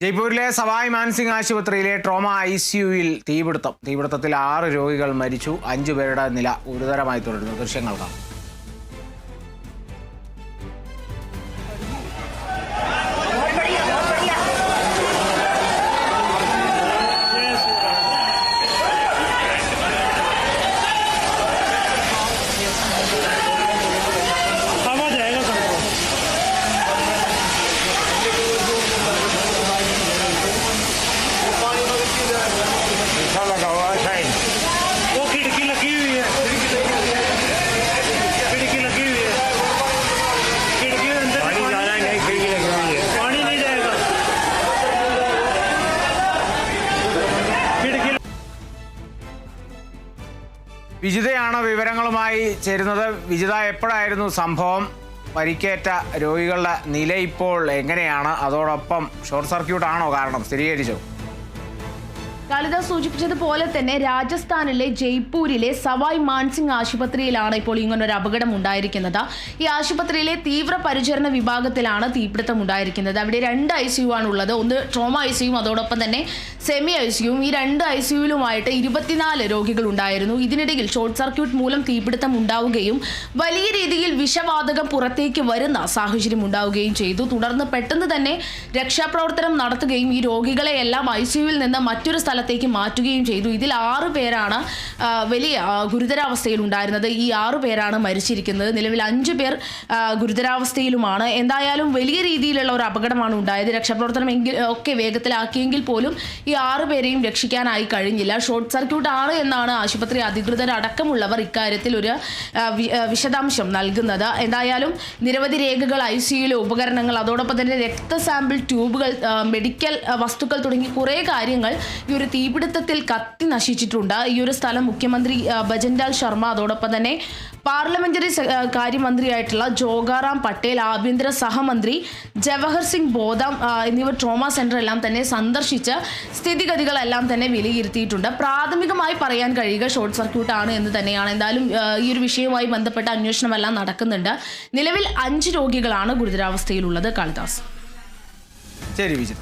ജയ്പൂരിലെ സവായ് മാൻസിംഗ് ആശുപത്രിയിലെ ട്രോമ ICUവിൽ തീപിടുത്തത്തിൽ 6 രോഗികൾ മരിച്ചു. 5 പേരുടെ നില ഗുരുതരമായി തുടരുന്നു. ദൃശ്യങ്ങൾ കാണാം. लगा हुआ है, वो खिड़की लगी हुई है, खिड़की लगी हुई है, खिड़की के अंदर पानी जाना नहीं, खिड़की लगी हुई है, पानी नहीं जाएगा, खिड़की. വിജിതയാണ് വിവരങ്ങളുമായി ചേരുന്നത്. വിജിത, എപ്പോഴായിരുന്നു സംഭവം? പരിക്കേറ്റ രോഗികളുടെ നില ഇപ്പോൾ എങ്ങനെയാണ്? അതോടൊപ്പം ഷോർട്ട് സർക്യൂട്ട് ആണോ കാരണം? സ്ഥിരീകരിച്ചോ? കാളിദാസ് സൂചിപ്പിച്ചതുപോലെ തന്നെ രാജസ്ഥാനിലെ ജയ്പൂരിലെ സവായ് മാൻസിംഗ് ആശുപത്രിയിലാണ് ഇപ്പോൾ ഇങ്ങനൊരു അപകടം ഉണ്ടായിരിക്കുന്നത്. ഈ ആശുപത്രിയിലെ തീവ്രപരിചരണ വിഭാഗത്തിലാണ് തീപിടുത്തം ഉണ്ടായിരിക്കുന്നത്. അവിടെ 2 ICU ആണുള്ളത്. ഒന്ന് ട്രോമ ICU, അതോടൊപ്പം തന്നെ സെമി ICUവും. ഈ 2 ICUവിലുമായിട്ട് 24 രോഗികൾ ഉണ്ടായിരുന്നു. ഇതിനിടയിൽ ഷോർട്ട് സർക്യൂട്ട് മൂലം തീപിടുത്തം ഉണ്ടാവുകയും വലിയ രീതിയിൽ വിഷവാതകം പുറത്തേക്ക് വരുന്ന സാഹചര്യം ഉണ്ടാവുകയും ചെയ്തു. തുടർന്ന് പെട്ടെന്ന് തന്നെ രക്ഷാപ്രവർത്തനം നടത്തുകയും ഈ രോഗികളെയെല്ലാം ICUവിൽ നിന്ന് മറ്റൊരു സ്ഥലത്തേക്ക് മാറ്റുകയും ചെയ്തു. ഇതിൽ 6 പേരാണ് വലിയ ഗുരുതരാവസ്ഥയിൽ ഉണ്ടായിരുന്നത്. ഈ 6 പേരാണ് മരിച്ചിരിക്കുന്നത്. നിലവിൽ 5 പേർ ഗുരുതരാവസ്ഥയിലുമാണ്. എന്തായാലും വലിയ രീതിയിലുള്ള ഒരു അപകടമാണ് ഉണ്ടായത്. രക്ഷാപ്രവർത്തനം ഒക്കെ വേഗത്തിലാക്കിയെങ്കിൽ പോലും ഈ 6 പേരെയും രക്ഷിക്കാനായി കഴിഞ്ഞില്ല. ഷോർട്ട് സർക്യൂട്ട് ആണ് എന്നാണ് ആശുപത്രി അധികൃതരടക്കമുള്ളവർ ഇക്കാര്യത്തിൽ ഒരു വിശദാംശം നൽകുന്നത്. എന്തായാലും നിരവധി രേഖകൾ, ICUയിലെ ഉപകരണങ്ങൾ, അതോടൊപ്പം തന്നെ രക്തസാമ്പിൾ ട്യൂബുകൾ, മെഡിക്കൽ വസ്തുക്കൾ തുടങ്ങി കുറേ കാര്യങ്ങൾ ഈ ഒരു തീപിടുത്തത്തിൽ കത്തി നശിച്ചിട്ടുണ്ട്. ഈ ഒരു സ്ഥലം മുഖ്യമന്ത്രി ഭജൻലാൽ ശർമ്മ, അതോടൊപ്പം തന്നെ പാർലമെന്ററി കാര്യമന്ത്രിയായിട്ടുള്ള ജോഗാറാം പട്ടേൽ, ആഭ്യന്തര സഹമന്ത്രി ജവഹർ സിംഗ് ബോധാം എന്നിവർ ട്രോമ സെന്റർ എല്ലാം തന്നെ സന്ദർശിച്ച് സ്ഥിതിഗതികളെല്ലാം തന്നെ വിലയിരുത്തിയിട്ടുണ്ട്. പ്രാഥമികമായി പറയാൻ കഴിയുക ഷോർട്ട് സർക്യൂട്ട് ആണ് എന്ന് തന്നെയാണ്. എന്തായാലും ഈ ഒരു വിഷയവുമായി ബന്ധപ്പെട്ട അന്വേഷണമെല്ലാം നടക്കുന്നുണ്ട്. നിലവിൽ 5 രോഗികളാണ് ഗുരുതരാവസ്ഥയിലുള്ളത്. കാളിദാസ്. ശരി വിജിത.